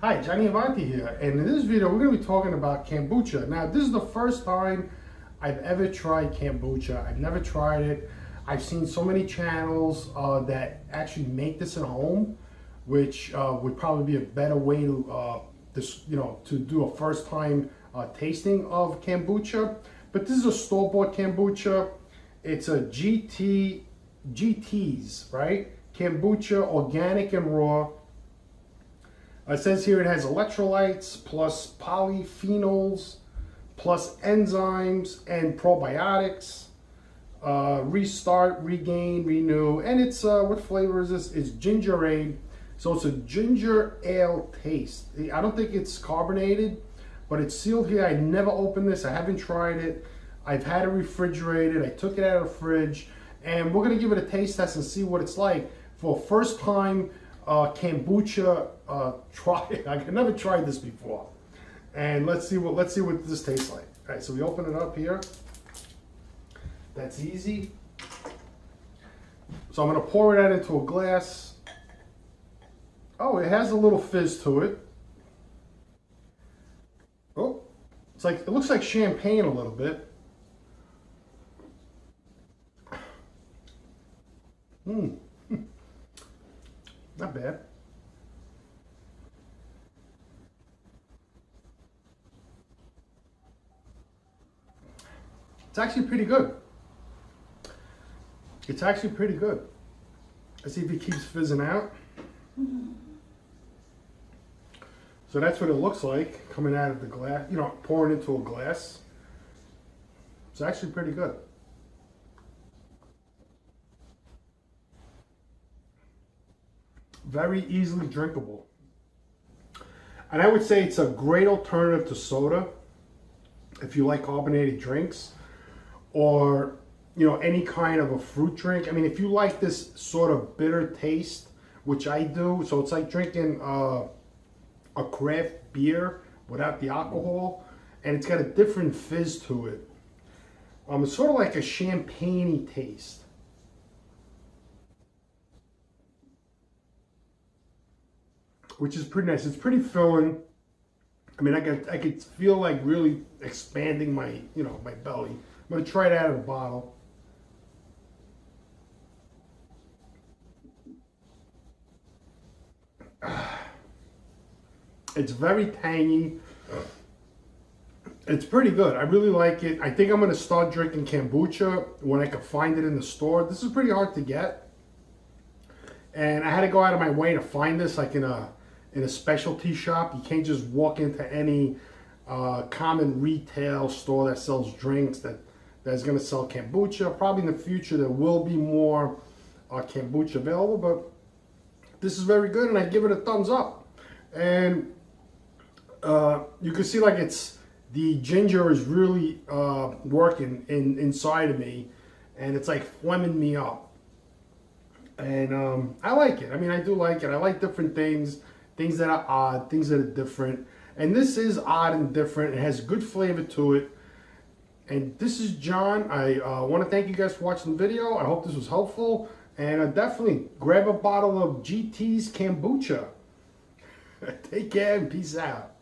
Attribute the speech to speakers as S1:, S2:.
S1: Hi, Johnny Avanti here, and in this video we're going to be talking about kombucha. Now, this is the first time I've ever tried kombucha. I've never tried it. I've seen so many channels that actually make this at home, which would probably be a better way to to do a first time tasting of kombucha. But this is a store-bought kombucha. It's a GT's, right? Kombucha, organic and raw. It says here it has electrolytes plus polyphenols plus enzymes and probiotics. Restart, regain, renew. And it's, what flavor is this? It's Ginerade. So it's a ginger ale taste. I don't think it's carbonated, but it's sealed here. I never opened this. I haven't tried it. I've had it refrigerated. I took it out of the fridge. And we're going to give it a taste test and see what it's like for first time kombucha try. I've never tried this before, and let's see what this tastes like. All right, so we open it up here. That's easy. So I'm going to pour it out into a glass. Oh, it has a little fizz to it. Oh, it looks like champagne a little bit. Not bad. It's actually pretty good. It's actually pretty good. Let's see if it keeps fizzing out. So that's what it looks like coming out of the glass, pouring into a glass. It's actually pretty good. Very easily drinkable. And I would say it's a great alternative to soda if you like carbonated drinks, or any kind of a fruit drink. I mean, if you like this sort of bitter taste, which I do, so it's like drinking a craft beer without the alcohol, and it's got a different fizz to it. It's sort of like a champagne-y taste. Which is pretty nice. It's pretty filling. I mean, I could feel like really expanding my, my belly. I'm gonna try it out of the bottle. It's very tangy. It's pretty good. I really like it. I think I'm gonna start drinking kombucha when I can find it in the store. This is pretty hard to get, and I had to go out of my way to find this, like in a specialty shop. You can't just walk into any common retail store that sells drinks that's going to sell kombucha. Probably in the future there will be more kombucha available, but this is very good, and I give it a thumbs up. And you can see like the ginger is really working inside of me, and it's like flemming me up. And I like it. I mean, I do like it. I like different things that are odd, things that are different. And this is odd and different. It has good flavor to it. And this is John. I want to thank you guys for watching the video. I hope this was helpful. And definitely grab a bottle of GT's kombucha. Take care and peace out.